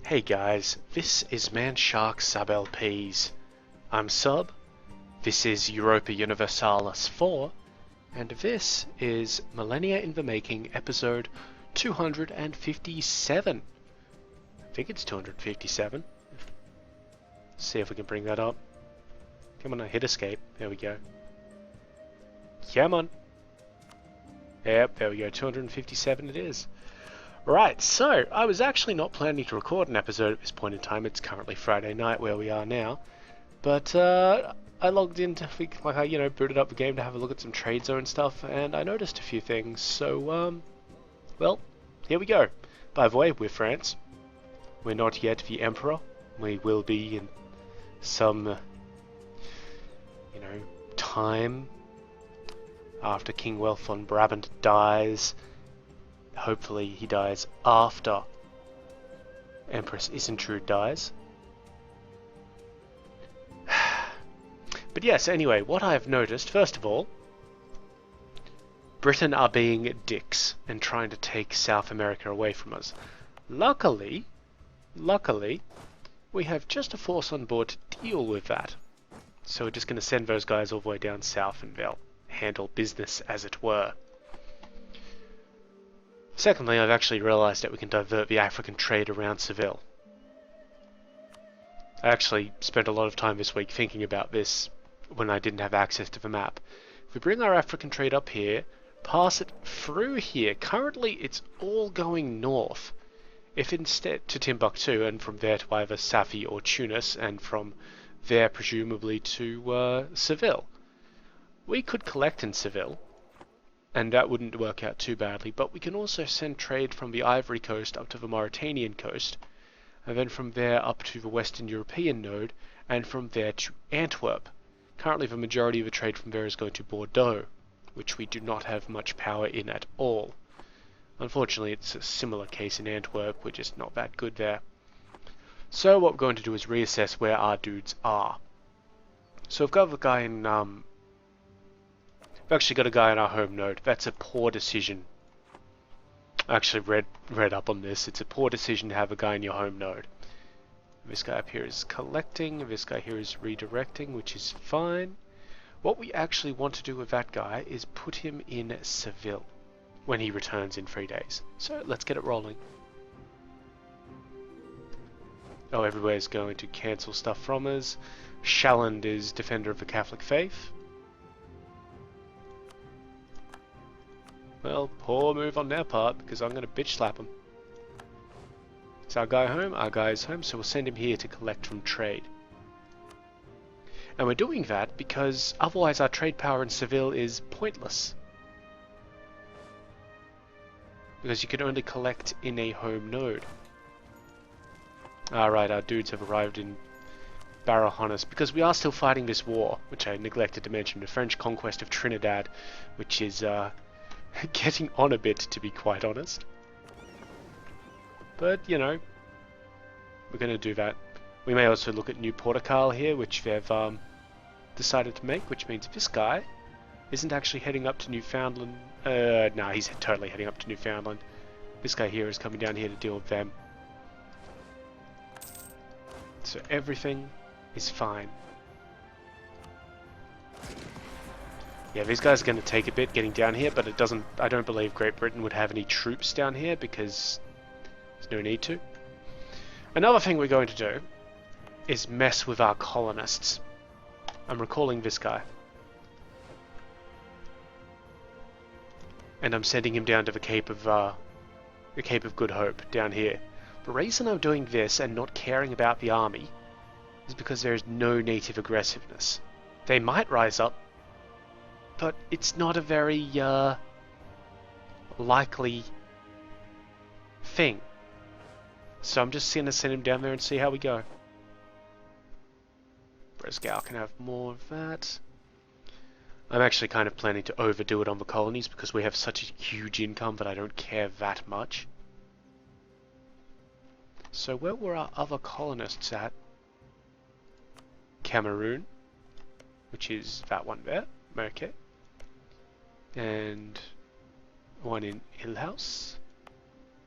Hey guys, this is Manshark Sub LPs. I'm Sub, this is Europa Universalis IV, and this is Millennia in the Making episode 257. I think it's 257. See if we can bring that up. Come on, hit escape. There we go. Come on. Yep, there we go. 257 it is. Right, so I was actually not planning to record an episode at this point in time. It's currently Friday night where we are now. But I logged into, booted up the game to have a look at some trade zone stuff, and I noticed a few things. So, well, here we go. By the way, we're France. We're not yet the Emperor. We will be in some, time after King Welf von Brabant dies. Hopefully he dies after Empress Isentrude dies. But yes, anyway, what I've noticed, first of all, Britain are being dicks and trying to take South America away from us. Luckily, we have just a force on board to deal with that. So we're just going to send those guys all the way down south and they'll handle business as it were. Secondly, I've actually realised that we can divert the African trade around Seville. I actually spent a lot of time this week thinking about this when I didn't have access to the map. If we bring our African trade up here, pass it through here, currently it's all going north. If instead to Timbuktu, and from there to either Safi or Tunis, and from there presumably to Seville. We could collect in Seville, and that wouldn't work out too badly, but we can also send trade from the Ivory Coast up to the Mauritanian coast, and then from there up to the Western European node, and from there to Antwerp. Currently the majority of the trade from there is going to Bordeaux, which we do not have much power in at all. Unfortunately, it's a similar case in Antwerp, we're just not that good there. So what we're going to do is reassess where our dudes are. So we've got a guy in, we've actually got a guy in our home node. That's a poor decision. I actually read up on this. It's a poor decision to have a guy in your home node. This guy up here is collecting, this guy here is redirecting, which is fine. What we actually want to do with that guy is put him in Seville when he returns in 3 days. So let's get it rolling. Oh, everywhere's going to cancel stuff from us. Shalland is Defender of the Catholic Faith. Well, poor move on their part, because I'm going to bitch slap him. Is our guy home? Our guy is home, so we'll send him here to collect from trade. And we're doing that because otherwise our trade power in Seville is pointless. Because you can only collect in a home node. Alright, our dudes have arrived in Barahonus, because we are still fighting this war, which I neglected to mention, the French conquest of Trinidad, which is getting on a bit, to be quite honest. But, we're going to do that. We may also look at New Portugal here, which they've decided to make, which means this guy isn't actually heading up to Newfoundland. No, he's totally heading up to Newfoundland. This guy here is coming down here to deal with them. So everything is fine. Yeah, these guys are going to take a bit getting down here, but I don't believe Great Britain would have any troops down here because there's no need to. Another thing we're going to do is mess with our colonists. I'm recalling this guy. And I'm sending him down to the Cape of Good Hope down here. The reason I'm doing this and not caring about the army is because there is no native aggressiveness. They might rise up, but it's not a very likely thing. So I'm just going to send him down there and see how we go. Bresgal can have more of that. I'm actually kind of planning to overdo it on the colonies because we have such a huge income that I don't care that much. So where were our other colonists at? Cameroon, which is that one there. Okay. And one in Hillhouse.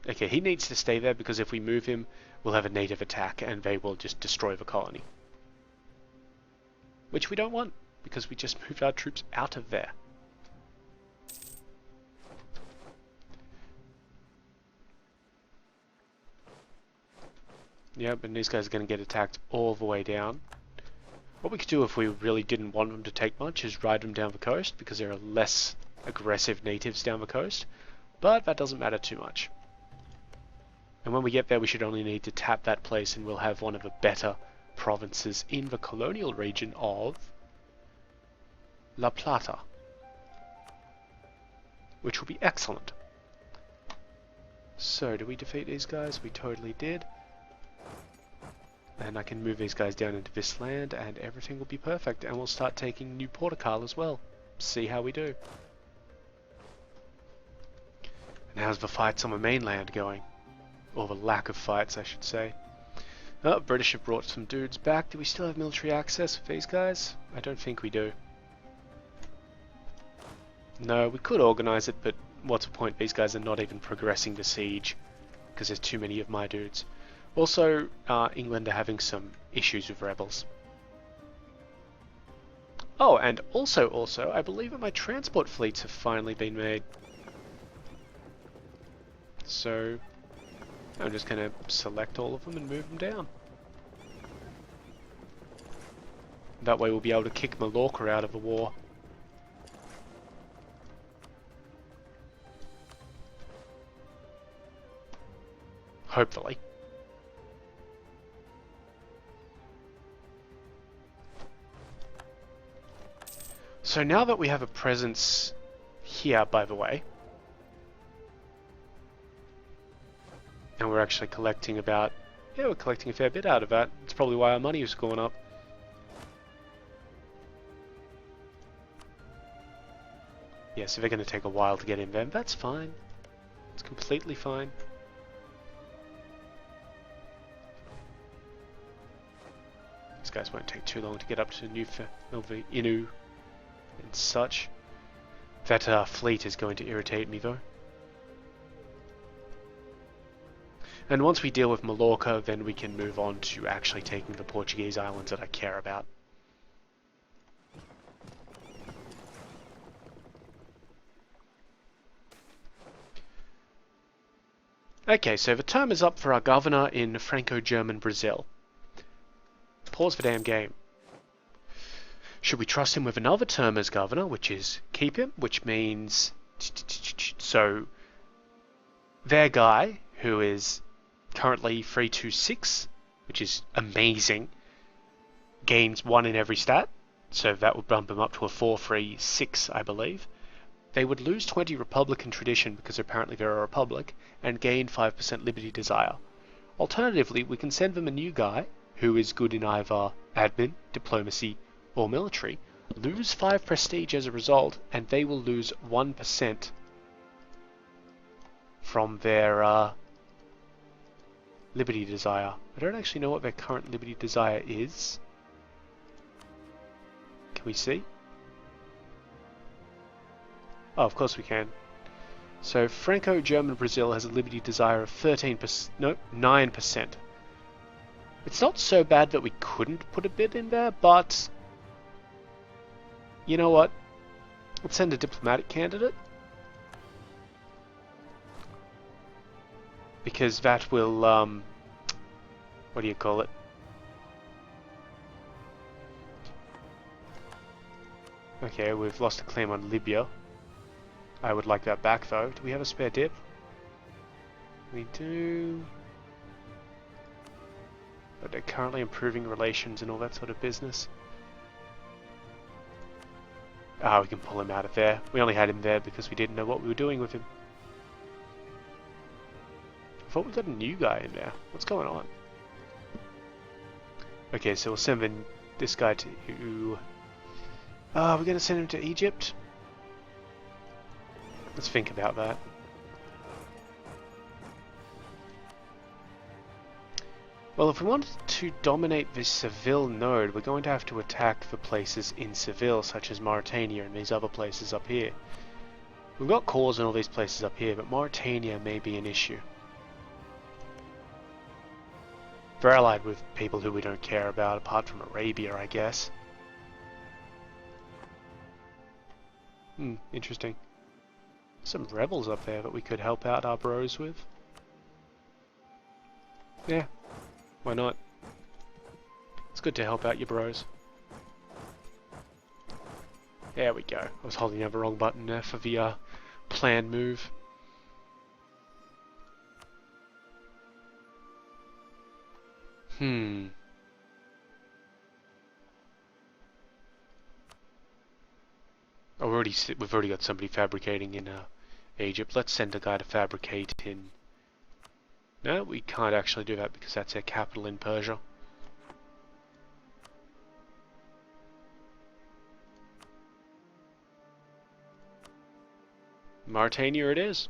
Okay, he needs to stay there because if we move him, we'll have a native attack and they will just destroy the colony. Which we don't want, because we just moved our troops out of there. Yep, and these guys are going to get attacked all the way down. What we could do if we really didn't want them to take much is ride them down the coast, because there are less aggressive natives down the coast, but that doesn't matter too much. And when we get there, we should only need to tap that place and we'll have one of the better provinces in the colonial region of La Plata, which will be excellent. So, did we defeat these guys? We totally did. And I can move these guys down into this land and everything will be perfect. And we'll start taking New Portugal as well. See how we do. And how's the fights on the mainland going? Or the lack of fights, I should say. Oh, British have brought some dudes back. Do we still have military access with these guys? I don't think we do. No, we could organize it, but what's the point? These guys are not even progressing the siege because there's too many of my dudes. Also, England are having some issues with rebels. Oh, and also, I believe that my transport fleets have finally been made. So, I'm just going to select all of them and move them down. That way we'll be able to kick Mallorca out of the war. Hopefully. So now that we have a presence here, by the way, and we're actually collecting about, yeah, we're collecting a fair bit out of that. It's probably why our money has gone up. Yeah, so they're going to take a while to get in there. That's fine. It's completely fine. These guys won't take too long to get up to Inu and such. That fleet is going to irritate me though. And once we deal with Mallorca, then we can move on to actually taking the Portuguese islands that I care about. Okay, so the term is up for our governor in Franco-German Brazil. Pause the damn game. Should we trust him with another term as governor, which is keep him, which means... So, their guy, who is currently 326, which is amazing, gains 1 in every stat, so that would bump him up to a 436, I believe. They would lose 20 Republican tradition because apparently they're a republic, and gain 5% liberty desire. Alternatively, we can send them a new guy, who is good in either admin, diplomacy, or military, lose 5 prestige as a result, and they will lose 1% from their liberty desire. I don't actually know what their current liberty desire is. Can we see? Oh, of course we can. So Franco-German Brazil has a liberty desire of 13%, no, 9%. It's not so bad that we couldn't put a bit in there, but you know what? Let's send a diplomatic candidate. Because that will, what do you call it? Okay, we've lost a claim on Libya. I would like that back though. Do we have a spare dip? We do. But they're currently improving relations and all that sort of business. Ah, we can pull him out of there. We only had him there because we didn't know what we were doing with him. I thought we got a new guy in there. What's going on? Okay, so we'll send this guy to... we're going to send him to Egypt? Let's think about that. Well, if we wanted to dominate this Seville node, we're going to have to attack the places in Seville, such as Mauritania and these other places up here. We've got cores in all these places up here, but Mauritania may be an issue. We're allied with people who we don't care about, apart from Arabia, I guess. Interesting. Some rebels up there that we could help out our bros with. Yeah, why not? It's good to help out your bros. There we go. I was holding down the wrong button there for the planned move. We've already got somebody fabricating in Egypt. Let's send a guy to fabricate in... No, we can't actually do that because that's their capital in Persia. Mauritania it is.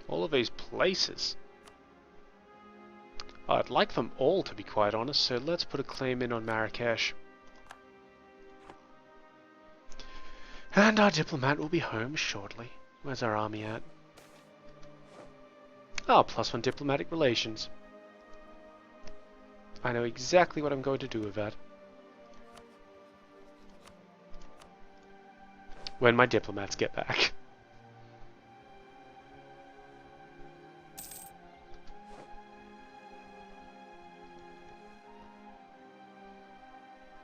All of these places. I'd like them all, to be quite honest, so let's put a claim in on Marrakesh. And our diplomat will be home shortly. Where's our army at? Oh, +1 diplomatic relations. I know exactly what I'm going to do with that. When my diplomats get back.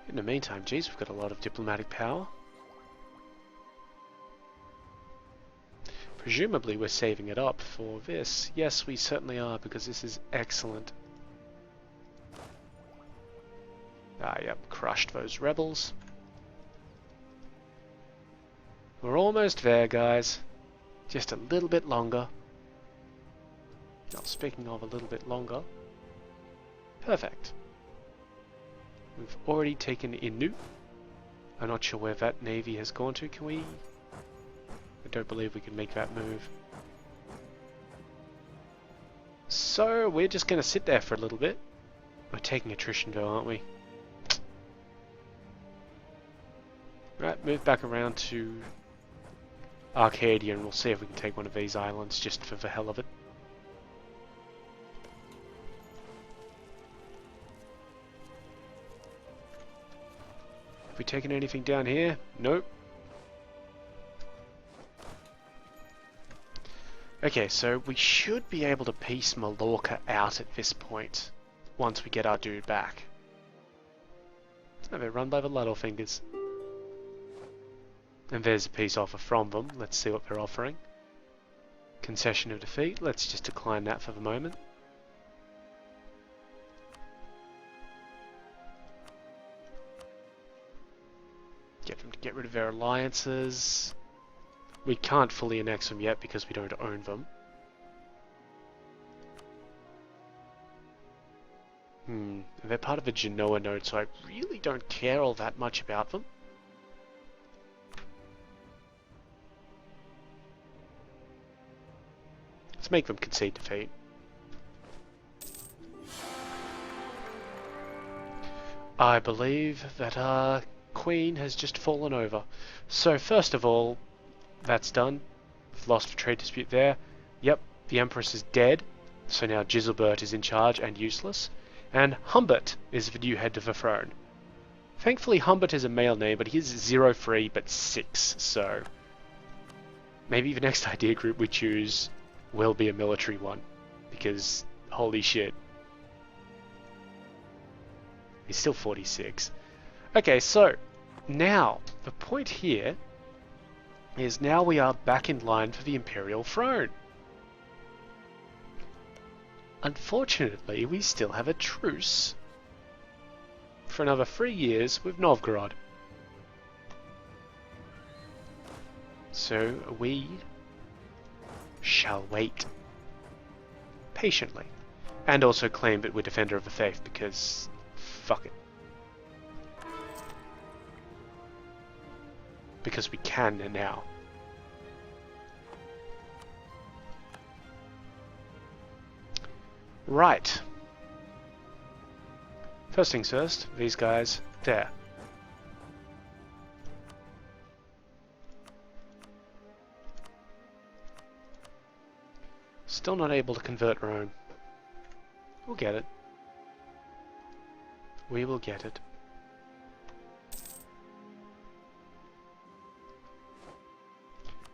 In the meantime, geez, we've got a lot of diplomatic power. Presumably we're saving it up for this. Yes, we certainly are, because this is excellent. Ah, yep, crushed those rebels. We're almost there, guys. Just a little bit longer. Now, speaking of a little bit longer. Perfect. We've already taken Inu. I'm not sure where that navy has gone to. Can we... I don't believe we can make that move. So, we're just going to sit there for a little bit. We're taking attrition though, aren't we? Right, move back around to Arcadia and we'll see if we can take one of these islands just for the hell of it. Have we taken anything down here? Nope. Okay, so we should be able to piece Mallorca out at this point, once we get our dude back. Oh, they're run by the Littlepingers. And there's a peace offer from them. Let's see what they're offering. Concession of defeat. Let's just decline that for the moment. Get them to get rid of their alliances. We can't fully annex them yet because we don't own them. They're part of the Genoa node, so I really don't care all that much about them. Let's make them concede defeat. I believe that our queen has just fallen over. So first of all, that's done. We've lost the trade dispute there. Yep, the Empress is dead. So now Giselbert is in charge and useless. And Humbert is the new head of the throne. Thankfully Humbert is a male name, but he is 03 but 6, so... Maybe the next idea group we choose will be a military one. Because, holy shit. He's still 46. Okay, so, now, the point here is now we are back in line for the Imperial throne. Unfortunately, we still have a truce for another 3 years with Novgorod. So we shall wait patiently. And also claim that we're Defender of the Faith because fuck it. Because we can now. Right. First things first, these guys there. Still not able to convert Rome. We'll get it. We will get it.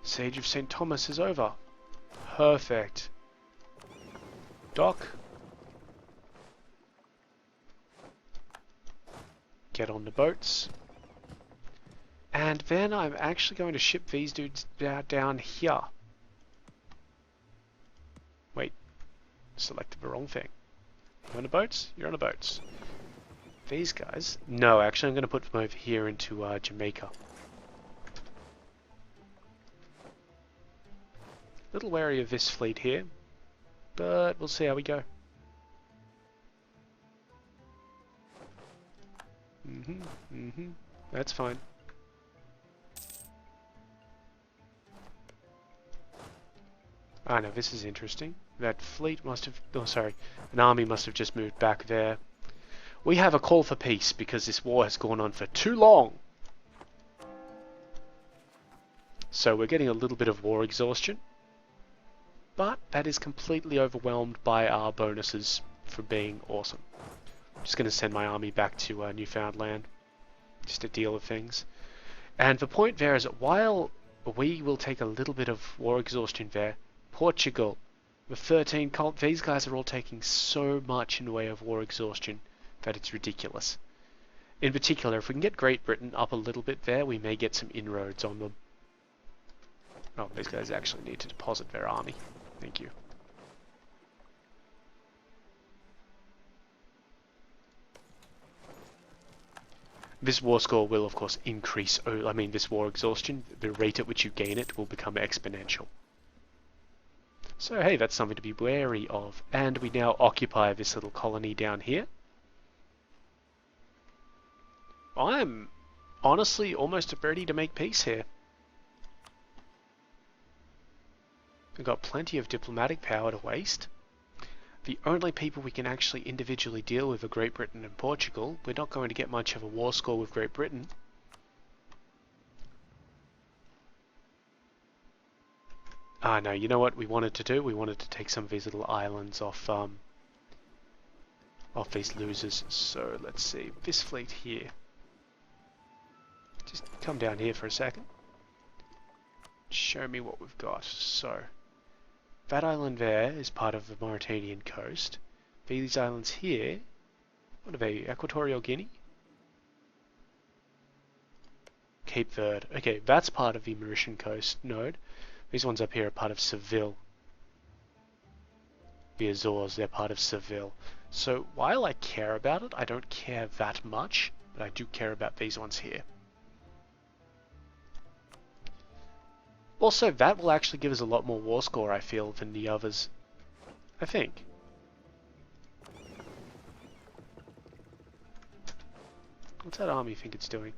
Siege of St. Thomas is over. Perfect. Dock. Get on the boats. And then I'm actually going to ship these dudes down here. Wait. Selected the wrong thing. You on the boats? You're on the boats. These guys? No, actually I'm going to put them over here into Jamaica. Little wary of this fleet here, but we'll see how we go. That's fine. Ah, no, this is interesting. That fleet must have... Oh, sorry. An army must have just moved back there. We have a call for peace because this war has gone on for too long. So we're getting a little bit of war exhaustion. But that is completely overwhelmed by our bonuses for being awesome. I'm just going to send my army back to Newfoundland. Just to deal with things. And the point there is that while we will take a little bit of war exhaustion there, Portugal, the 13 cult, these guys are all taking so much in the way of war exhaustion that it's ridiculous. In particular, if we can get Great Britain up a little bit there, we may get some inroads on them. Oh, these guys actually need to deposit their army. Thank you. This war score will, of course, increase. I mean, this war exhaustion, the rate at which you gain it will become exponential. So, hey, that's something to be wary of. And we now occupy this little colony down here. I'm honestly almost ready to make peace here. We've got plenty of diplomatic power to waste. The only people we can actually individually deal with are Great Britain and Portugal. We're not going to get much of a war score with Great Britain. Ah, no, you know what we wanted to do? We wanted to take some of these little islands off these losers. So, let's see. This fleet here. Just come down here for a second. Show me what we've got. So, that island there is part of the Mauritanian coast. These islands here, what are they? Equatorial Guinea? Cape Verde. Okay, that's part of the Mauritian coast node. These ones up here are part of Seville. The Azores, they're part of Seville. So while I care about it, I don't care that much, but I do care about these ones here. Also, that will actually give us a lot more war score, I feel, than the others. I think. What's that army think it's doing?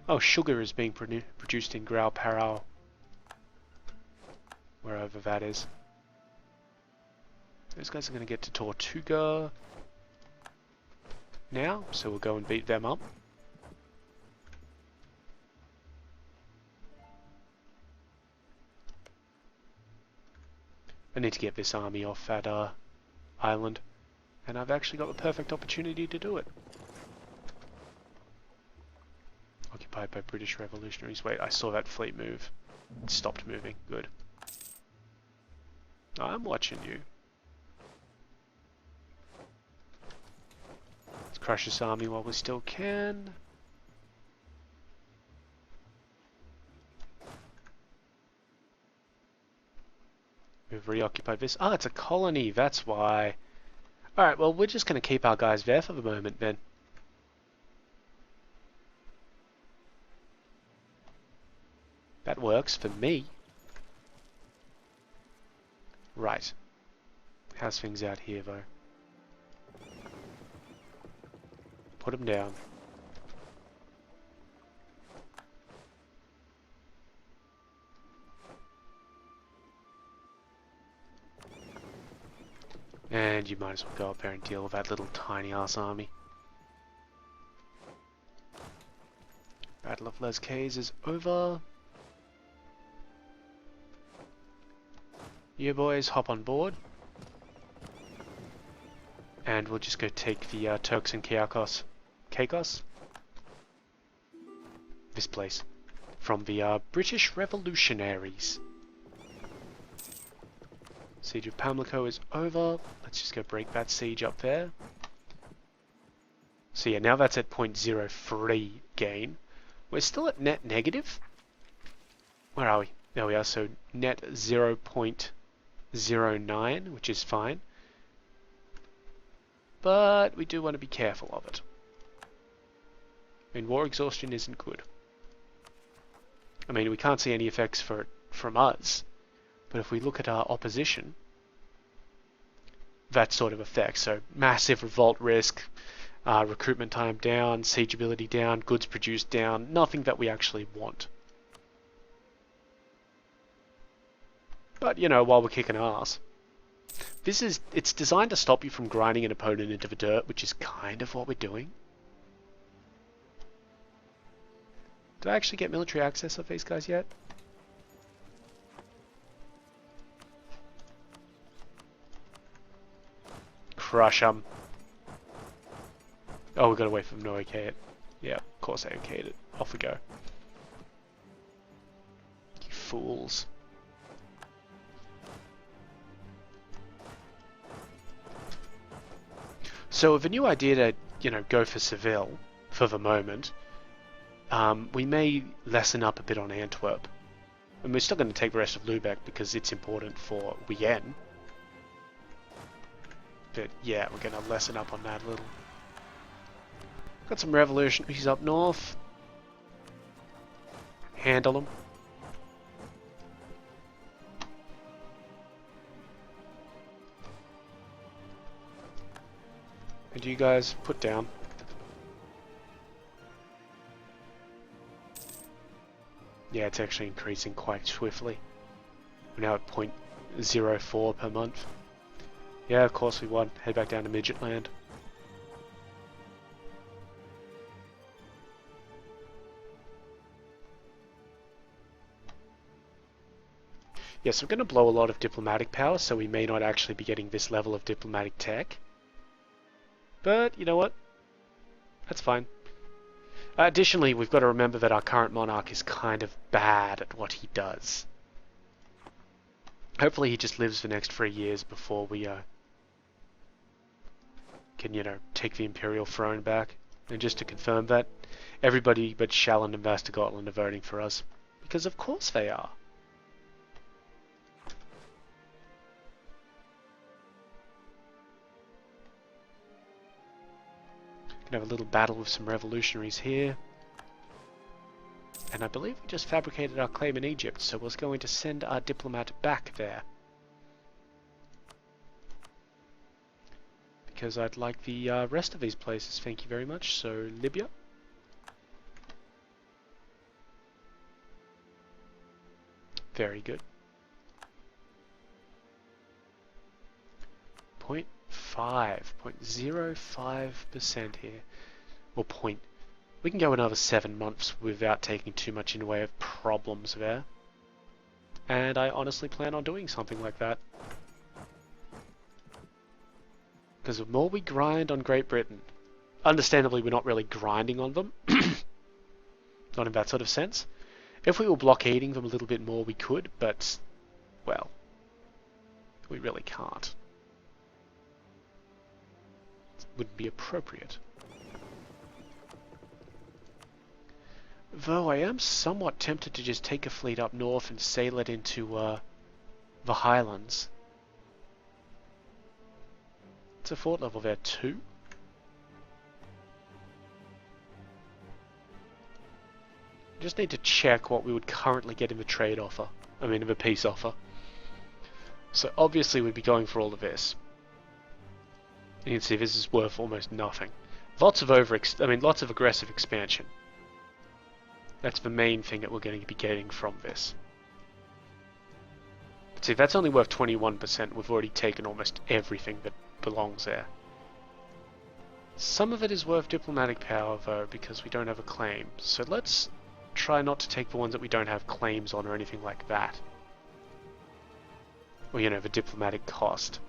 Oh, sugar is being produced in Grau Parau. Wherever that is. Those guys are going to get to Tortuga now, so we'll go and beat them up. I need to get this army off that island, and I've actually got the perfect opportunity to do it. Occupied by British revolutionaries. Wait, I saw that fleet move. It stopped moving. Good. I'm watching you. Let's crush this army while we still can. We've reoccupied this. Ah, it's a colony, that's why. Alright, well, we're just going to keep our guys there for the moment then. That works for me. Right. How's things out here, though? Put them down. And you might as well go up there and deal with that little tiny ass army. Battle of Les Cayes is over. You boys hop on board. And we'll just go take the Turks and Caicos? This place. From the British Revolutionaries. Siege of Pamlico is over. Let's just go break that siege up there. So yeah, now that's at 0.03 gain. We're still at net negative. Where are we? There we are, so net 0.09, which is fine. But we do want to be careful of it. I mean, war exhaustion isn't good. I mean, we can't see any effects for it from us, but if we look at our opposition, that sort of effect. So massive revolt risk, recruitment time down, siege ability down, goods produced down, nothing that we actually want. But, you know, while we're kicking ass. It's designed to stop you from grinding an opponent into the dirt, which is kind of what we're doing. Did I actually get military access of these guys yet? Crush them. Oh, we've got to wait for them to okay it. Yeah, of course they okayed it. Off we go. You fools. So with a new idea to, you know, go for Seville for the moment, we may lessen up a bit on Antwerp. And we're still going to take the rest of Lubeck because it's important for Wien. But yeah, we're going to lessen up on that a little. Got some revolutionaries up north. Handle them. And you guys put down. Yeah, it's actually increasing quite swiftly. We're now at 0.04 per month. Yeah, of course we won. Head back down to Midget Land. Yes, I'm going to blow a lot of diplomatic power, so we may not actually be getting this level of diplomatic tech. But, you know what? That's fine. Additionally, we've got to remember that our current monarch is kind of bad at what he does. Hopefully he just lives the next 3 years before we can, you know, take the imperial throne back. And just to confirm that, everybody but Shalland and Västergotland are voting for us. Because of course they are. Have a little battle with some revolutionaries here. And I believe we just fabricated our claim in Egypt, so we're going to send our diplomat back there. Because I'd like the rest of these places, thank you very much. So, Libya. Very good. 0.05% here. Or we can go another 7 months without taking too much in the way of problems there. And I honestly plan on doing something like that. Because the more we grind on Great Britain, understandably we're not really grinding on them. Not in that sort of sense. If we were blockading them a little bit more we could, but, well, we really can't. Wouldn't be appropriate. Though I am somewhat tempted to just take a fleet up north and sail it into the Highlands. It's a fort level there too. Just need to check what we would currently get in the trade offer. I mean in the peace offer. So obviously we'd be going for all of this. You can see this is worth almost nothing. Lots of aggressive expansion. That's the main thing that we're going to be getting from this. But see, that's only worth 21%. We've already taken almost everything that belongs there. Some of it is worth diplomatic power, though, because we don't have a claim. So let's try not to take the ones that we don't have claims on or anything like that. or, you know, the diplomatic cost.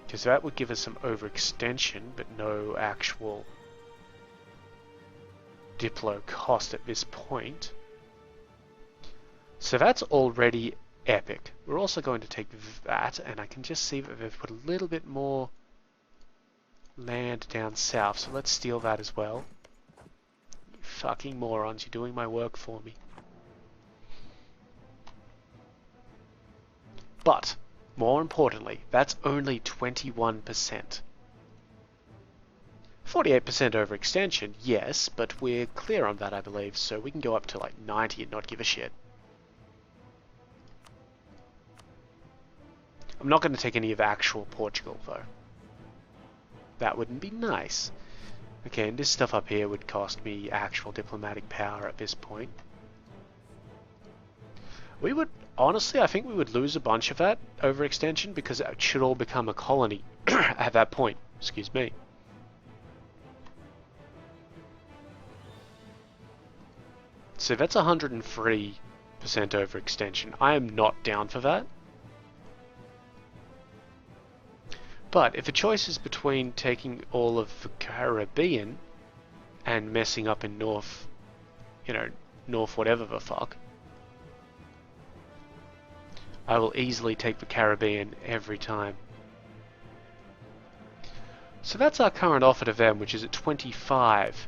Because that would give us some overextension, but no actual diplo cost at this point. So that's already epic. We're also going to take that, and I can just see that they've put a little bit more land down south, so let's steal that as well. You fucking morons, you're doing my work for me. But, more importantly, that's only 21%. 48% overextension, yes, but we're clear on that, I believe, so we can go up to like 90 and not give a shit. I'm not going to take any of actual Portugal, though. That wouldn't be nice. Okay, and this stuff up here would cost me actual diplomatic power at this point. We would, honestly, I think we would lose a bunch of that overextension because it should all become a colony at that point. Excuse me. So that's 103% overextension. I am not down for that. But if the choice is between taking all of the Caribbean and messing up in North, you know, North whatever the fuck, I will easily take the Caribbean every time. So that's our current offer to them, which is at 25.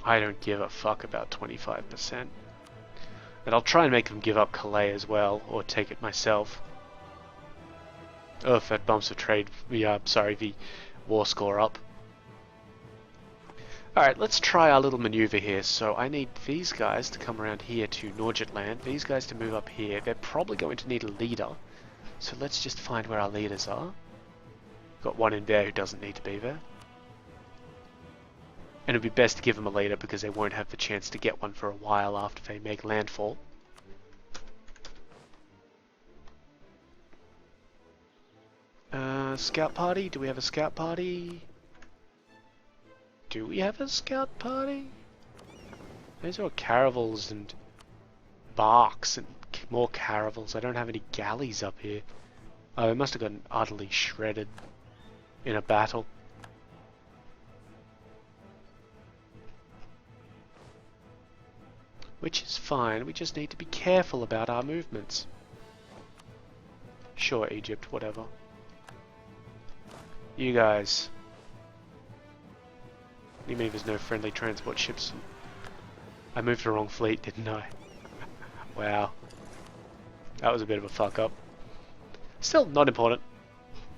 I don't give a fuck about 25%. And I'll try and make them give up Calais as well, or take it myself. Oh, if that bumps the trade, the war score up. Alright, let's try our little maneuver here. So I need these guys to come around here to Norgetland, these guys to move up here. They're probably going to need a leader. So let's just find where our leaders are. Got one in there who doesn't need to be there. And it'd be best to give them a leader because they won't have the chance to get one for a while after they make landfall. Scout party? Do we have a scout party? Do we have a scout party? Those are caravels and barks and more caravels. I don't have any galleys up here. Oh, they must have gotten utterly shredded in a battle. Which is fine, we just need to be careful about our movements. Sure, Egypt, whatever. You guys. You mean there's no friendly transport ships? I moved the wrong fleet, didn't I? Wow. That was a bit of a fuck up. Still, not important.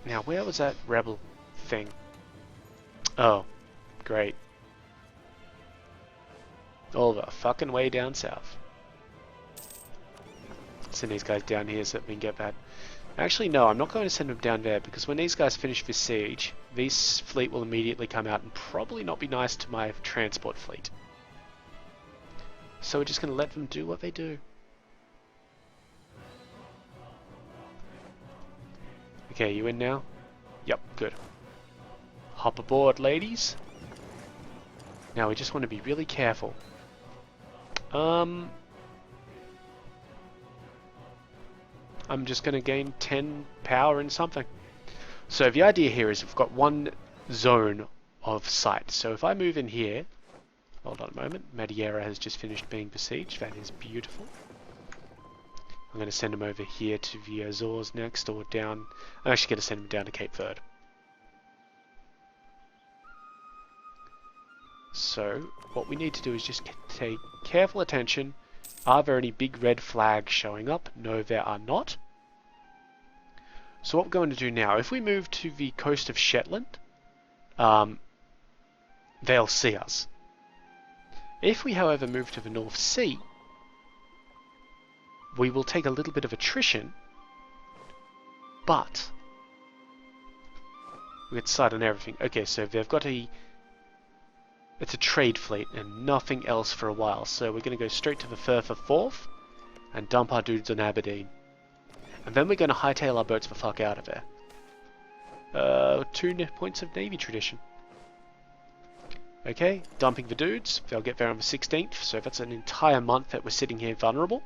Now, where was that rebel thing? Oh, great. All the fucking way down south. Send these guys down here so that we can get that. Actually, no, I'm not going to send them down there because when these guys finish this siege, this fleet will immediately come out and probably not be nice to my transport fleet. So we're just going to let them do what they do. Okay, you in now? Yep, good. Hop aboard, ladies. Now we just want to be really careful. I'm just going to gain 10 power in something. So the idea here is we've got one zone of sight. So if I move in here, hold on a moment, Madeira has just finished being besieged. That is beautiful. I'm going to send him over here to the Azores next, or down. I'm actually going to send him down to Cape Verde. So what we need to do is just take careful attention. Are there any big red flags showing up? No, there are not. So what we're going to do now, if we move to the coast of Shetland, they'll see us. If we, however, move to the North Sea, we will take a little bit of attrition, but we get sight on everything. Okay, so they've got it's a trade fleet and nothing else for a while, so we're going to go straight to the Firth of Forth and dump our dudes on Aberdeen. And then we're going to hightail our boats the fuck out of there. 2 points of Navy tradition. Okay, dumping the dudes. They'll get there on the 16th, so that's an entire month that we're sitting here vulnerable.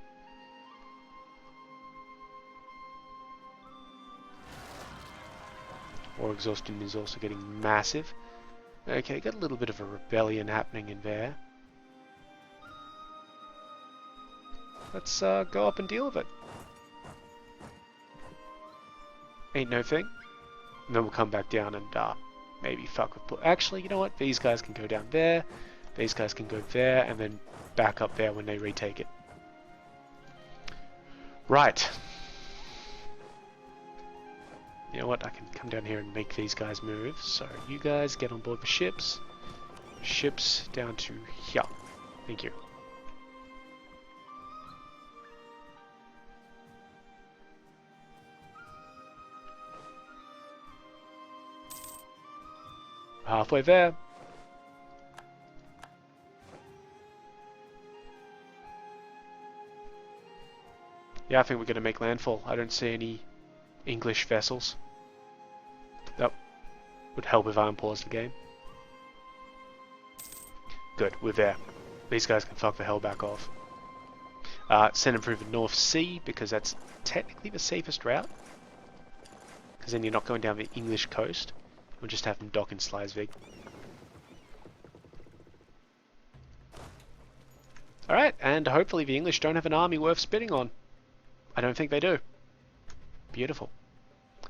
War exhaustion is also getting massive. Okay, got a little bit of a rebellion happening in there. Let's go up and deal with it. Ain't no thing. And then we'll come back down and maybe fuck with... Actually, you know what? These guys can go down there. These guys can go there, and then back up there when they retake it. Right. You know what? I can come down here and make these guys move. So you guys get on board the ships. Ships down to here. Thank you. Halfway there. Yeah, I think we're going to make landfall. I don't see any English vessels. That would help if I unpause the game. Good, we're there. These guys can fuck the hell back off. Send them through the North Sea, because that's technically the safest route. Because then you're not going down the English coast. We'll just have them dock in Slysvig. Alright, and hopefully the English don't have an army worth spitting on. I don't think they do. Beautiful.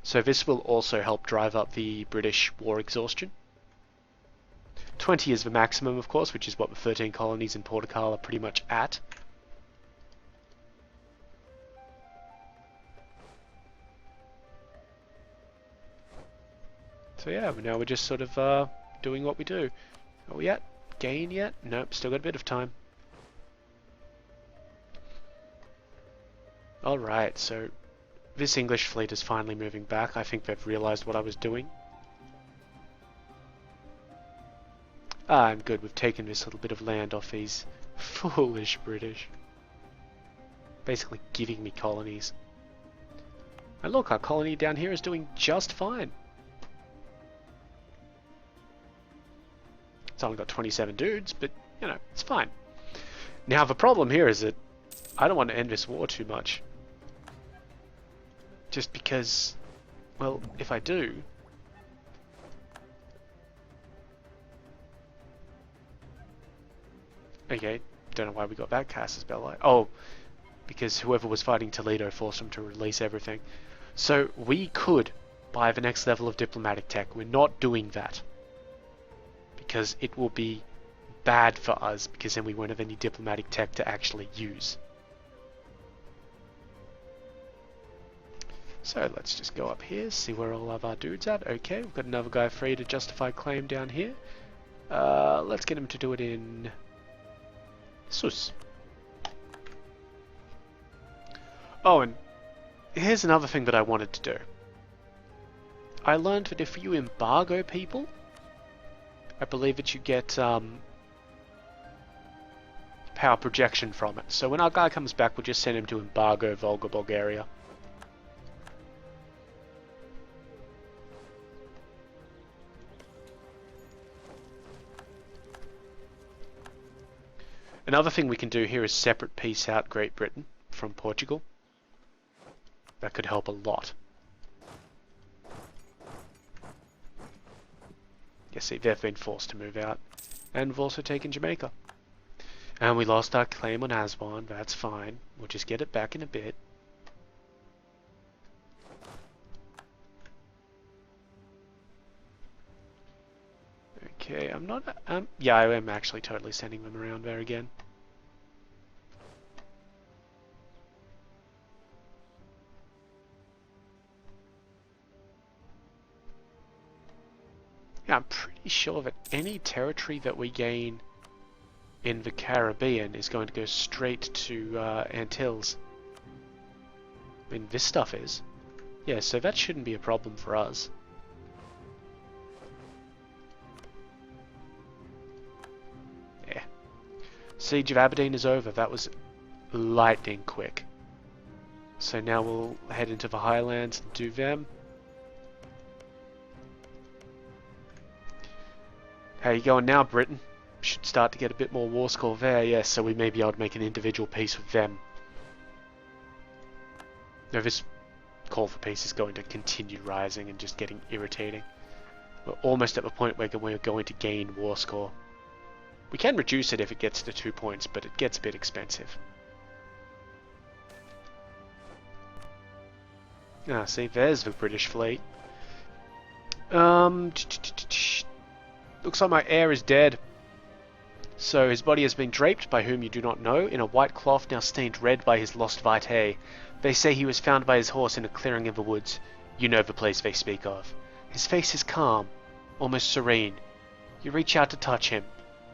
So this will also help drive up the British war exhaustion. 20 is the maximum, of course, which is what the 13 colonies in Portugal are pretty much at. So yeah, now we're just sort of doing what we do. Are we at gain yet? Nope, still got a bit of time. Alright, so this English fleet is finally moving back. I think they've realised what I was doing. I'm good. We've taken this little bit of land off these foolish British. Basically giving me colonies. And look, our colony down here is doing just fine. It's only got 27 dudes, but, you know, it's fine. Now, the problem here is that I don't want to end this war too much. Just because, well, if I do... Okay, don't know why we got that Casus Belli. Oh, because whoever was fighting Toledo forced them to release everything. So we could buy the next level of diplomatic tech. We're not doing that. Because it will be bad for us, because then we won't have any diplomatic tech to actually use. So let's just go up here, see where all of our dudes at. Okay, we've got another guy free to justify claim down here. Let's get him to do it in Sus. Oh, and here's another thing that I wanted to do. I learned that if you embargo people, I believe that you get power projection from it. So when our guy comes back, we'll just send him to embargo Volga, Bulgaria. Another thing we can do here is separate peace out Great Britain from Portugal. That could help a lot. You see, they've been forced to move out. And we've also taken Jamaica. And we lost our claim on Aswan. That's fine. We'll just get it back in a bit. Okay, I'm not... yeah, I am actually totally sending them around there again. Yeah, I'm pretty sure that any territory that we gain in the Caribbean is going to go straight to Antilles. I mean, this stuff is. Yeah, so that shouldn't be a problem for us. Yeah. Siege of Aberdeen is over. That was lightning quick. So now we'll head into the Highlands and do them. How you going now, Britain? Should start to get a bit more war score there, yes, so we may be able to make an individual peace with them. Now this call for peace is going to continue rising and just getting irritating. We're almost at the point where we're going to gain war score. We can reduce it if it gets to 2 points, but it gets a bit expensive. Ah, see, there's the British fleet. Looks like my heir is dead. So his body has been draped by whom you do not know in a white cloth now stained red by his lost vitae. They say he was found by his horse in a clearing in the woods. You know the place they speak of. His face is calm, almost serene. You reach out to touch him.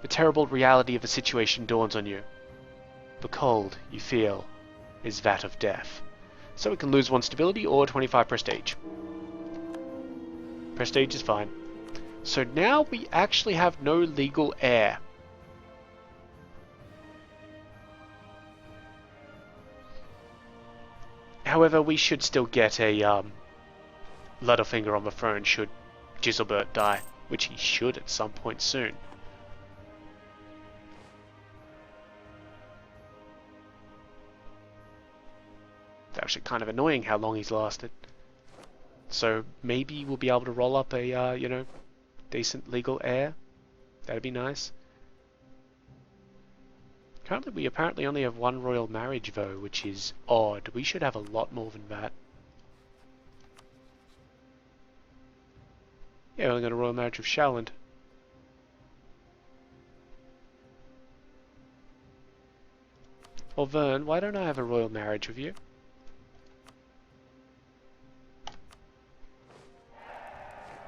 The terrible reality of the situation dawns on you. The cold you feel is that of death. So we can lose 1 stability or 25 prestige. Prestige is fine. So now we actually have no legal heir. However, we should still get a Littlefinger on the throne should Giselbert die, which he should at some point soon. It's actually kind of annoying how long he's lasted. So maybe we'll be able to roll up a, you know, decent legal heir. That'd be nice. Currently, we apparently only have 1 royal marriage, though, which is odd. We should have a lot more than that. Yeah, we only got a royal marriage with Shaland. Or Vern, why don't I have a royal marriage with you?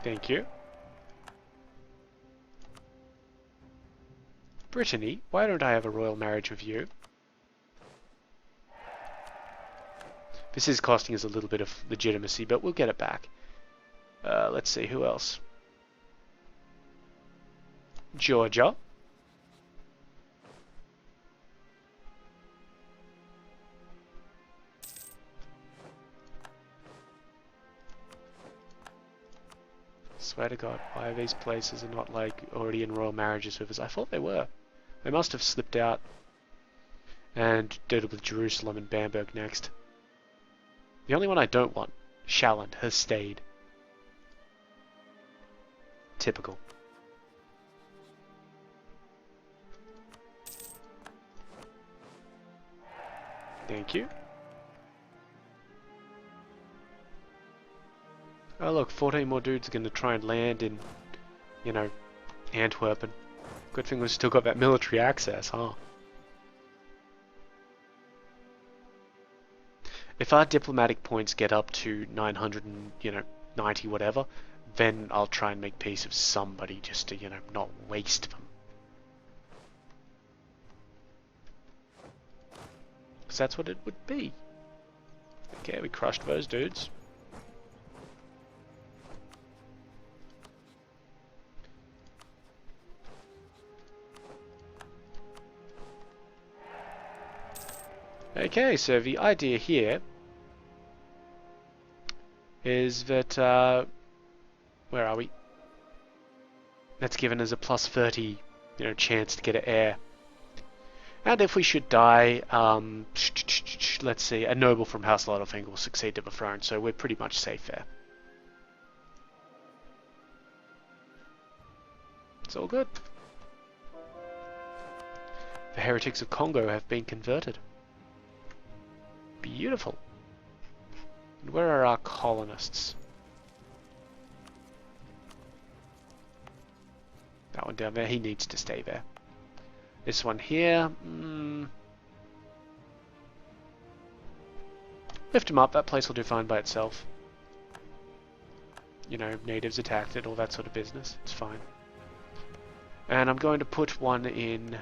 Thank you. Brittany, why don't I have a royal marriage with you? This is costing us a little bit of legitimacy, but we'll get it back. Let's see, who else? Georgia. Swear to God, why these places are not like already in royal marriages with us? I thought they were. They must have slipped out. And did it with Jerusalem and Bamberg next. The only one I don't want, Shaland, has stayed. Typical. Thank you. Oh look, 14 more dudes are going to try and land in, you know, Antwerpen. Good thing we've still got that military access, huh? If our diplomatic points get up to 900 and, you know, 90 whatever, then I'll try and make peace with somebody just to, you know, not waste them. Because that's what it would be. Okay, we crushed those dudes. Okay, so the idea here is that, where are we? That's given us a plus 30, you know, chance to get an heir. And if we should die, let's see, a noble from House Littlefinger will succeed to the throne, so we're pretty much safe there. It's all good. The heretics of Congo have been converted. Beautiful. And where are our colonists? That one down there, he needs to stay there. This one here, lift him up, that place will do fine by itself. You know, natives attacked it, all that sort of business, it's fine. And I'm going to put one in...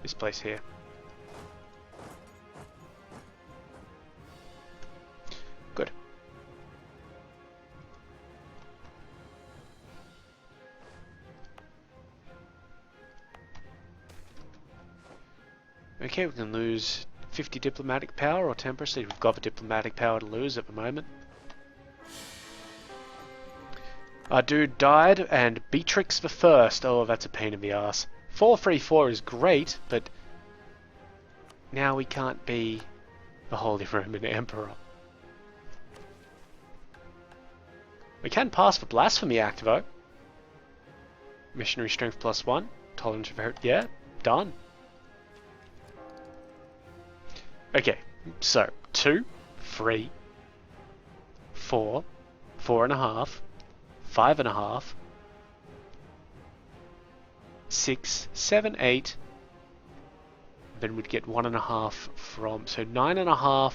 this place here. Good. Okay, we can lose 50 diplomatic power or temperancy. We've got the diplomatic power to lose at the moment. Our dude died, and Beatrix the First. Oh, that's a pain in the ass. 434 is great, but now we can't be the Holy Roman Emperor. We can pass the Blasphemy Act, though. Missionary Strength +1. Tolerance of Heresy. Yeah, done. Okay, so 2, 3, 4, 4.5, 5.5, 6, 7, 8. Then we'd get 1.5 from, so 9.5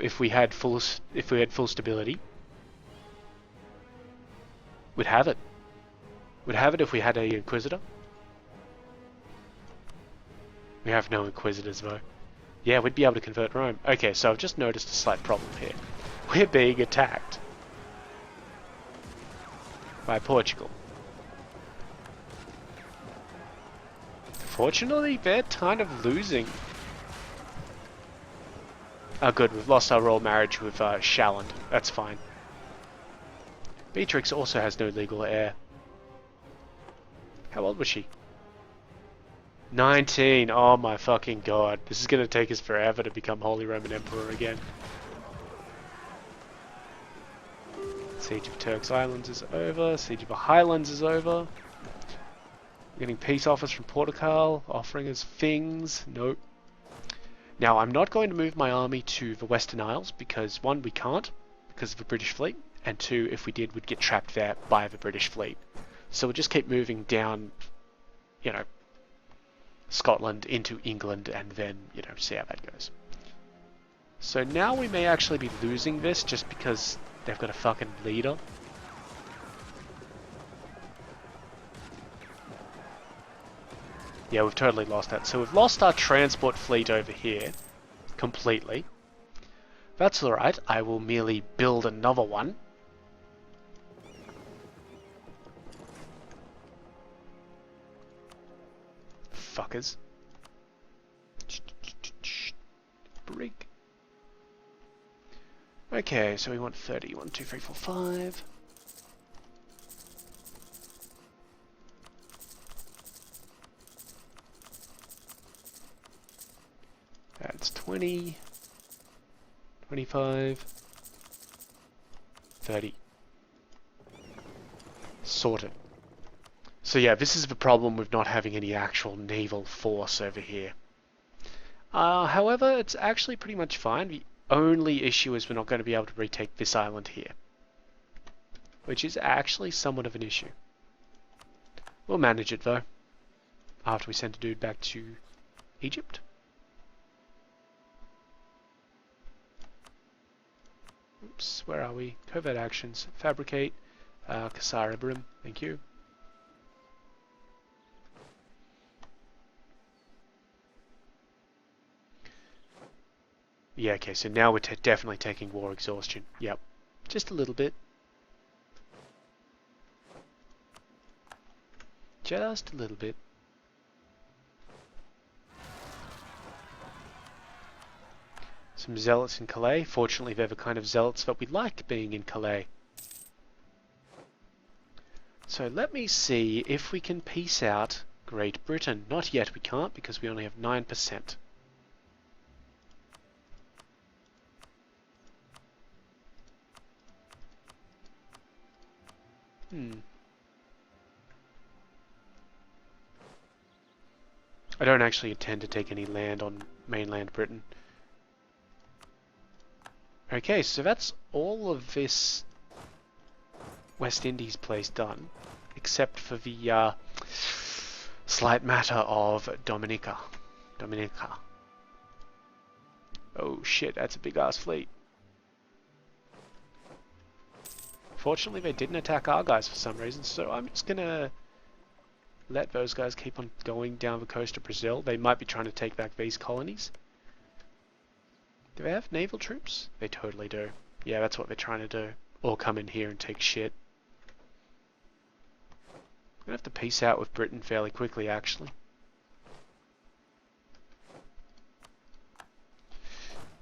if we had full stability. We'd have it. We'd have it if we had a Inquisitor. We have no Inquisitors though. Yeah, we'd be able to convert Rome. Okay, so I've just noticed a slight problem here. We're being attacked by Portugal. Fortunately, they're kind of losing. Oh good, we've lost our royal marriage with Shalland. That's fine. Beatrix also has no legal heir. How old was she? 19. Oh my fucking god. This is going to take us forever to become Holy Roman Emperor again. Siege of Turks Islands is over. Siege of the Highlands is over. We're getting peace offers from Portugal, offering us things. Nope. Now, I'm not going to move my army to the Western Isles because, one, we can't because of the British fleet, and two, if we did, we'd get trapped there by the British fleet. So we'll just keep moving down, you know, Scotland into England and then, you know, see how that goes. So now we may actually be losing this just because they've got a fucking leader. Yeah, we've totally lost that. So we've lost our transport fleet over here completely. That's alright, I will merely build another one. Fuckers. Brig. Okay, so we want 30. 1, 2, 3, 4, 5. That's 20. 25. 30. Sorted. So yeah, this is the problem with not having any actual naval force over here. However, it's actually pretty much fine. The only issue is we're not going to be able to retake this island here, which is actually somewhat of an issue. We'll manage it though, after we send a dude back to Egypt. Oops, where are we? Covert actions. Fabricate. Kasara Brim. Thank you. Yeah, okay, so now we're definitely taking war exhaustion. Yep. Just a little bit. Just a little bit. Some zealots in Calais. Fortunately, they're the kind of zealots that we like being in Calais. So let me see if we can peace out Great Britain. Not yet, we can't because we only have 9%. I don't actually intend to take any land on mainland Britain. Okay, so that's all of this West Indies place done, except for the slight matter of Dominica. Oh shit, that's a big ass fleet. Fortunately, they didn't attack our guys for some reason, so I'm just gonna let those guys keep on going down the coast of Brazil. They might be trying to take back these colonies. Do they have naval troops? They totally do. Yeah, that's what they're trying to do. Or come in here and take shit. I'm gonna have to peace out with Britain fairly quickly, actually.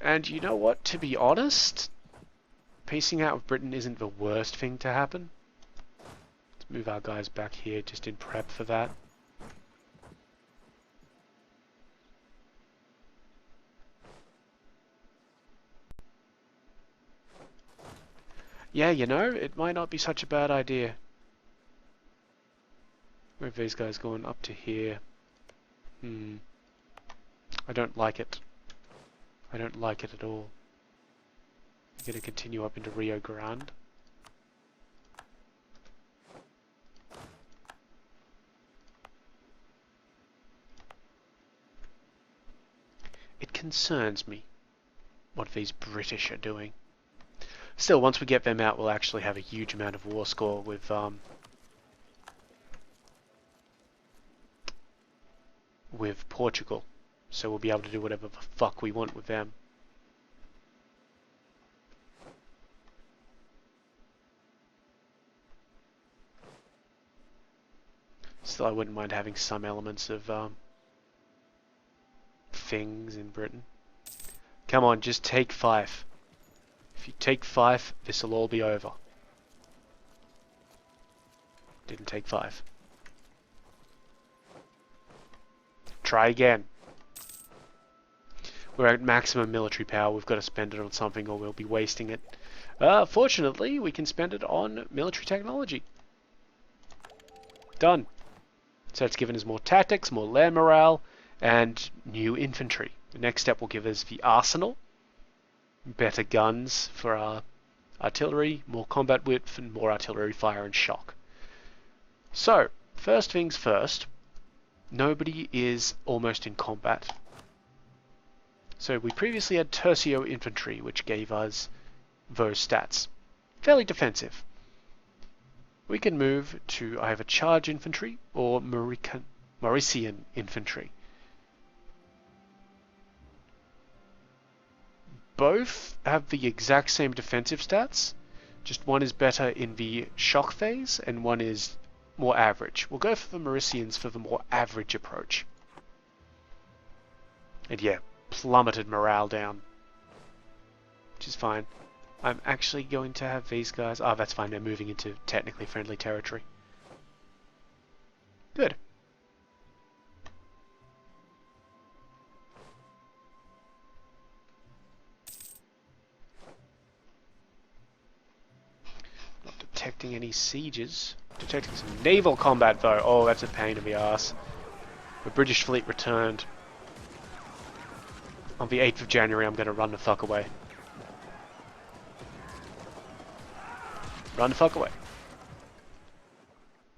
And you know what? To be honest, peacing out with Britain isn't the worst thing to happen. Let's move our guys back here just in prep for that. Yeah, you know, it might not be such a bad idea. Where have these guys going? Up to here. I don't like it. I don't like it at all. I'm going to continue up into Rio Grande. It concerns me what these British are doing. Still, once we get them out, we'll actually have a huge amount of war score with Portugal. So we'll be able to do whatever the fuck we want with them. Still, I wouldn't mind having some elements of things in Britain. Come on, just take 5. If you take 5, this will all be over. Didn't take 5. Try again. We're at maximum military power. We've got to spend it on something or we'll be wasting it. Fortunately, we can spend it on military technology. Done. So it's given us more tactics, more land morale, and new infantry. The next step will give us the arsenal, better guns for our artillery, more combat width, and more artillery fire and shock. So, first things first, nobody is almost in combat. So we previously had tercio infantry, which gave us those stats. Fairly defensive. We can move to either charge infantry or Mauritian infantry. Both have the exact same defensive stats, just one is better in the shock phase and one is more average. We'll go for the Mauritians for the more average approach. And yeah, plummeted morale down, which is fine. I'm actually going to have these guys... Oh, that's fine, they're moving into technically friendly territory. Good. Not detecting any sieges. Detecting some naval combat though. Oh, that's a pain in the ass. The British fleet returned. On the 8th of January, I'm going to run the fuck away. Run the fuck away.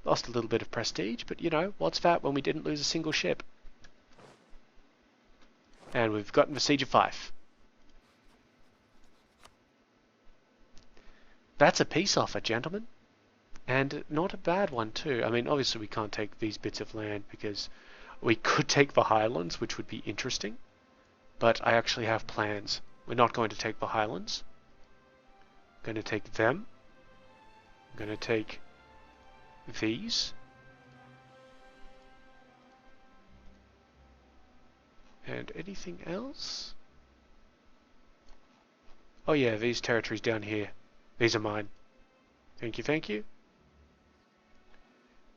Lost a little bit of prestige, but you know, what's that when we didn't lose a single ship? And we've gotten the Siege of Fife. That's a peace offer, gentlemen. And not a bad one too. I mean, obviously we can't take these bits of land because we could take the Highlands, which would be interesting. But I actually have plans. We're not going to take the Highlands. I'm going to take them. I'm going to take these. And anything else? Oh yeah, these territories down here. These are mine. Thank you, thank you.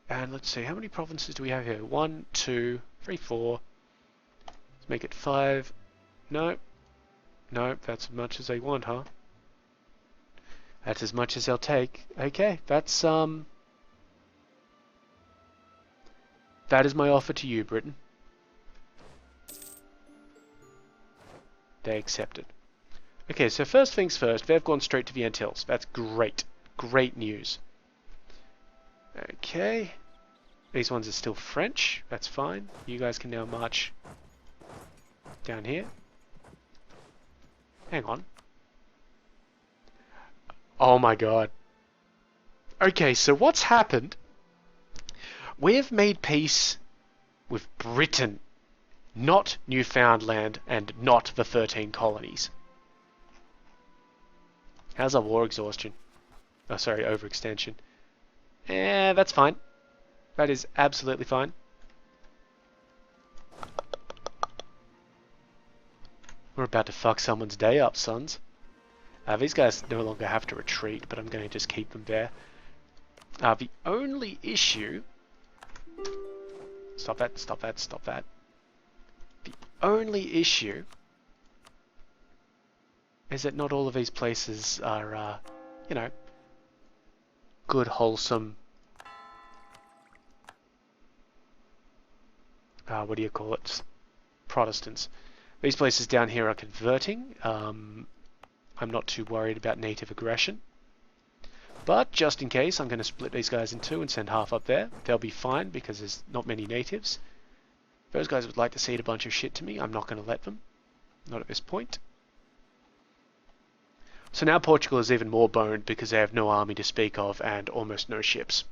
And let's see, how many provinces do we have here? 1, 2, 3, 4. Let's make it 5. No. No, that's as much as they want, huh? That's as much as they'll take. Okay, that's, that is my offer to you, Britain. They accepted. Okay, so first things first, they've gone straight to the Antilles. That's great. Great news. Okay. These ones are still French. That's fine. You guys can now march down here. Hang on. Oh my god. Okay, so what's happened? We've made peace with Britain, not Newfoundland and not the 13 colonies. How's our war exhaustion? Oh, sorry, overextension. That's fine. That is absolutely fine. We're about to fuck someone's day up, sons. These guys no longer have to retreat, but I'm going to just keep them there. The only issue... Stop that, stop that, stop that. The only issue is that not all of these places are, you know, good, wholesome... what do you call it? Protestants. These places down here are converting. I'm not too worried about native aggression. But just in case, I'm going to split these guys in two and send half up there. They'll be fine because there's not many natives. If those guys would like to cede a bunch of shit to me, I'm not going to let them. Not at this point. So now Portugal is even more boned because they have no army to speak of and almost no ships.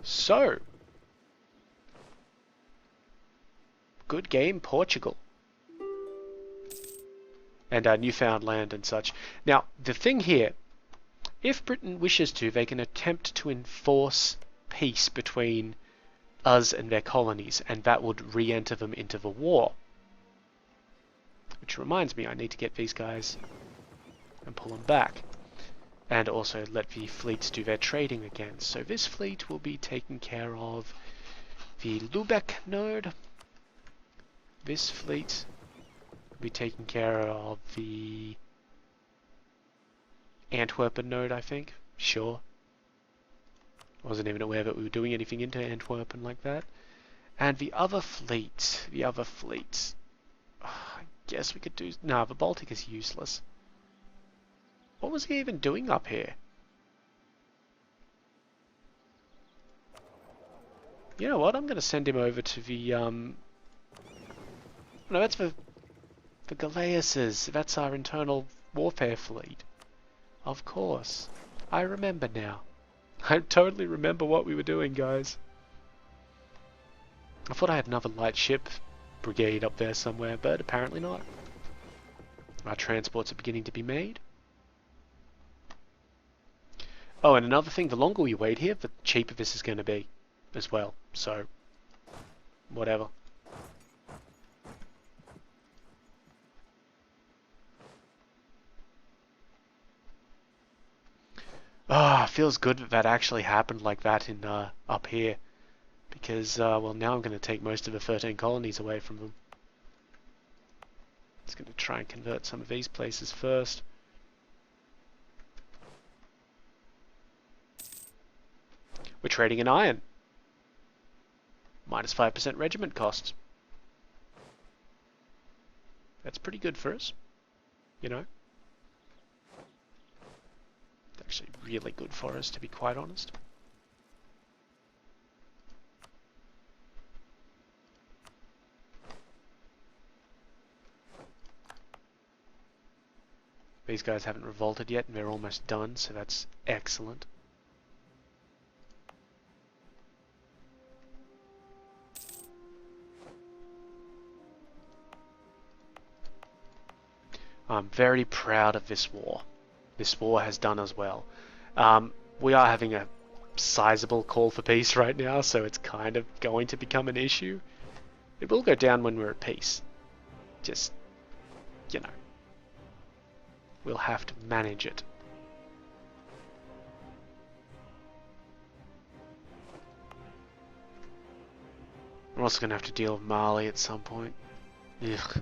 So, good game, Portugal. And Newfoundland and such. Now, the thing here, if Britain wishes to, they can attempt to enforce peace between us and their colonies, and that would re-enter them into the war. Which reminds me, I need to get these guys and pull them back. And also let the fleets do their trading again. So this fleet will be taking care of the Lubeck node. This fleet will be taking care of the Antwerpen node, I think. Sure. Wasn't even aware that we were doing anything into Antwerpen like that. And the other fleet, I guess we could do... No, the Baltic is useless. What was he even doing up here? You know what? I'm going to send him over to the... No, that's the Galeases. That's our internal warfare fleet. Of course. I remember now. I totally remember what we were doing, guys. I thought I had another light ship brigade up there somewhere, but apparently not. Our transports are beginning to be made. Oh, and another thing, the longer we wait here, the cheaper this is going to be as well. So, whatever. Ah, feels good that that actually happened like that in up here. Because, well, now I'm going to take most of the 13 colonies away from them. Just going to try and convert some of these places first. We're trading in iron. Minus 5% regiment costs. That's pretty good for us, you know. It's actually really good for us, to be quite honest. These guys haven't revolted yet, and they're almost done, so that's excellent. I'm very proud of this war. This war has done us well. We are having a sizable call for peace right now, so it's kind of going to become an issue. It will go down when we're at peace. Just, you know, we'll have to manage it. We're also going to have to deal with Mali at some point. Ugh.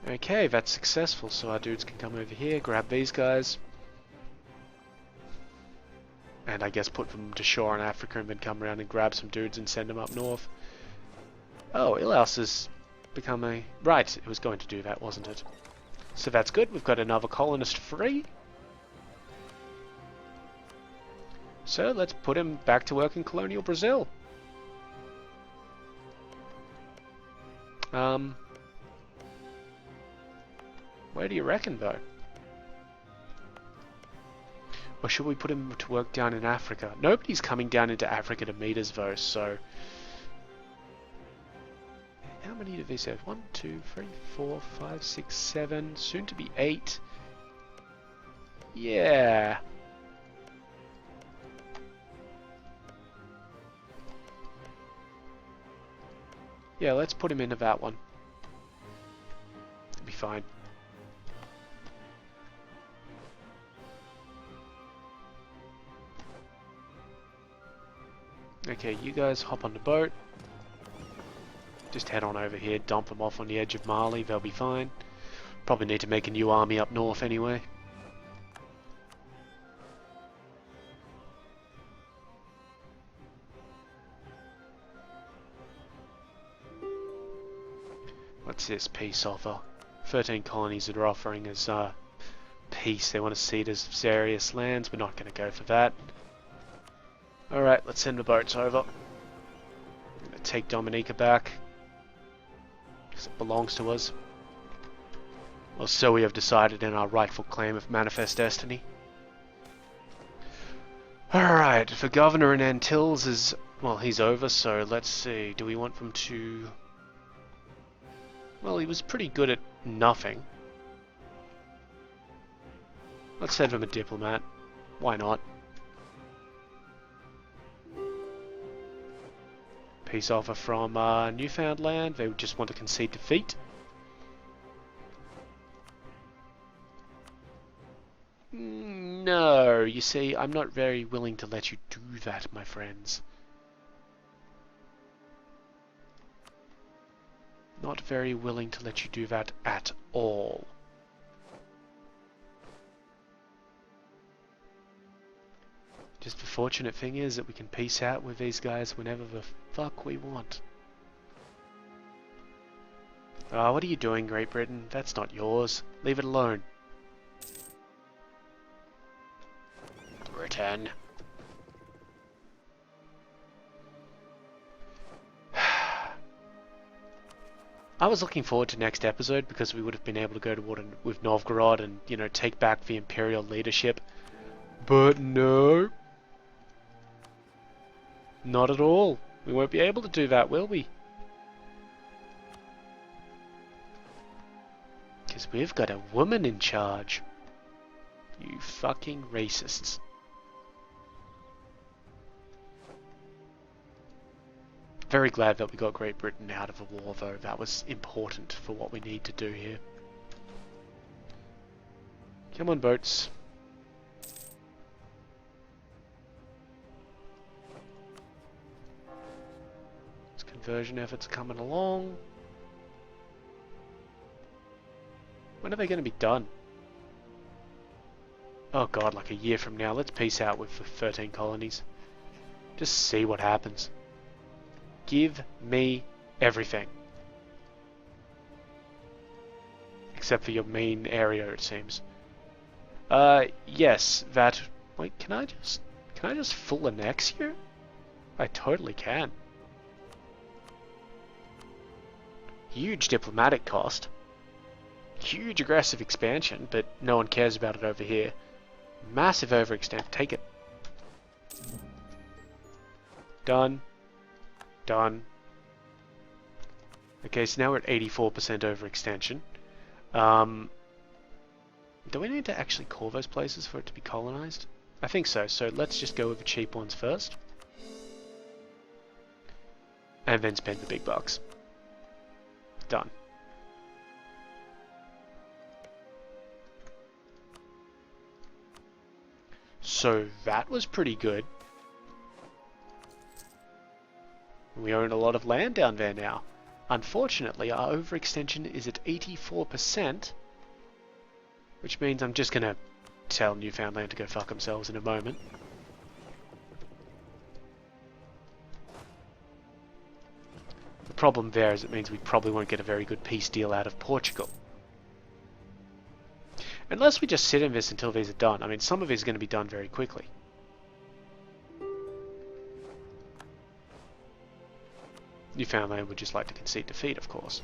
Okay, that's successful, so our dudes can come over here, grab these guys. And I guess put them to shore in Africa and then come around and grab some dudes and send them up north. Oh, Ilaus has become a... Right, it was going to do that, wasn't it? So that's good, we've got another colonist free. So let's put him back to work in colonial Brazil. Where do you reckon, though? Or should we put him to work down in Africa? Nobody's coming down into Africa to meet us, though, so... How many do these have? 1, 2, 3, 4, 5, 6, 7... Soon to be 8. Yeah. Yeah, let's put him into that one. It'll be fine. Okay, you guys hop on the boat. Just head on over here, dump them off on the edge of Mali, they'll be fine. Probably need to make a new army up north anyway. What's this peace offer? 13 colonies that are offering us peace. They want to cede us various lands. We're not going to go for that. Alright, let's send the boats over. I'm going to take Dominica back, because it belongs to us. Or so we have decided in our rightful claim of Manifest Destiny. Alright, for Governor in Antilles is... well, he's over, so let's see. Do we want them to... well, he was pretty good at nothing. Let's send him a diplomat. Why not? Peace offer from Newfoundland. They would just want to concede defeat. No, you see, I'm not very willing to let you do that, my friends. Not very willing to let you do that at all. Just the fortunate thing is that we can peace out with these guys whenever the fuck we want. Ah, what are you doing, Great Britain? That's not yours. Leave it alone. Britain. I was looking forward to next episode because we would have been able to go to war with Novgorod and, you know, take back the Imperial leadership. But no. Not at all. We won't be able to do that, will we? Because we've got a woman in charge. You fucking racists. Very glad that we got Great Britain out of the war, though. That was important for what we need to do here. Come on, boats. These conversion efforts are coming along. When are they going to be done? Oh god, like a year from now. Let's peace out with the 13 colonies. Just see what happens. Give me everything. Except for your main area, it seems. Yes, that... wait, can I just full annex you? I totally can. Huge diplomatic cost. Huge aggressive expansion, but no one cares about it over here. Massive overextend. Take it. Done. Done. Okay, so now we're at 84% overextension. Do we need to actually call those places for it to be colonized? I think so, so let's just go with the cheap ones first. And then spend the big bucks. Done. So that was pretty good. We own a lot of land down there now. Unfortunately, our overextension is at 84%, which means I'm just gonna tell Newfoundland to go fuck themselves in a moment. The problem there is it means we probably won't get a very good peace deal out of Portugal. Unless we just sit in this until these are done. I mean, some of these are going to be done very quickly. Newfoundland would just like to concede defeat, of course.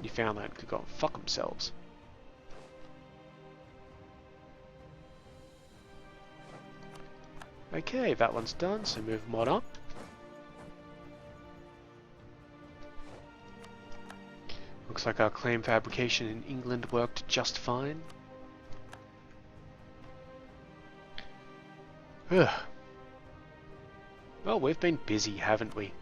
Newfoundland could go and fuck themselves. Okay, that one's done, so move mod up. Looks like our claim fabrication in England worked just fine. Ugh. Well, we've been busy, haven't we?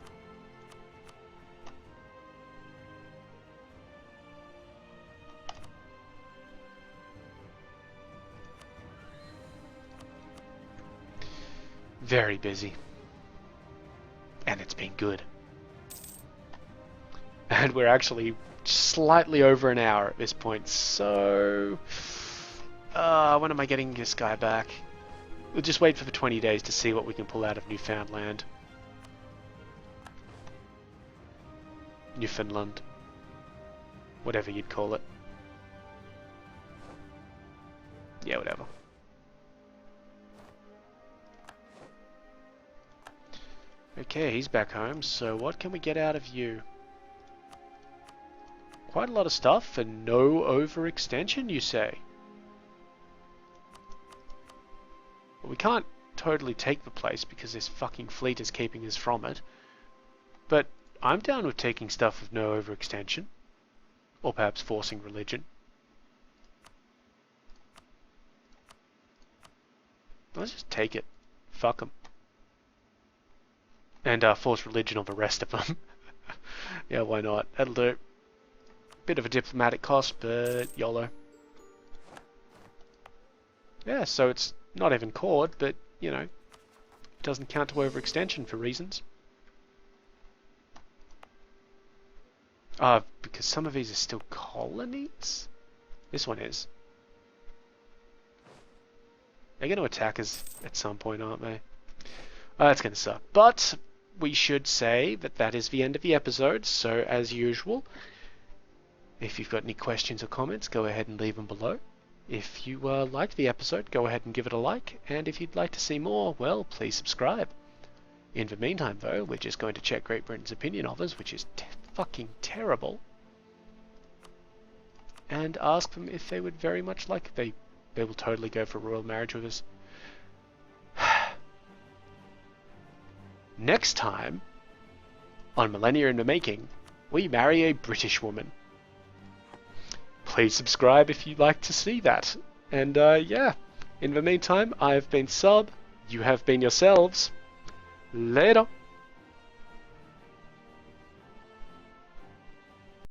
Very busy. And it's been good. And we're actually slightly over an hour at this point, so... when am I getting this guy back? We'll just wait for the 20 days to see what we can pull out of Newfoundland. Newfoundland. Whatever you'd call it. Yeah, whatever. Okay, he's back home, so what can we get out of you? Quite a lot of stuff and no overextension, you say? Well, we can't totally take the place because this fucking fleet is keeping us from it. But I'm down with taking stuff with no overextension. Or perhaps forcing religion. Let's just take it. Fuck them. And force religion on the rest of them. Yeah, why not? That'll do. Bit of a diplomatic cost, but YOLO. Yeah, so it's not even chord, but, you know, it doesn't count to overextension for reasons. Because some of these are still colonies? This one is. They're going to attack us at some point, aren't they? That's going to suck. But we should say that that is the end of the episode, so as usual, if you've got any questions or comments, go ahead and leave them below. If you liked the episode, go ahead and give it a like, and if you'd like to see more, well, please subscribe. In the meantime, though, we're just going to check Great Britain's opinion of us, which is fucking terrible, and ask them if they would very much like it. They will totally go for royal marriage with us. Next time, on Millennia in the Making, we marry a British woman. Please subscribe if you'd like to see that. And yeah, in the meantime, I've been Sub, you have been yourselves. Later.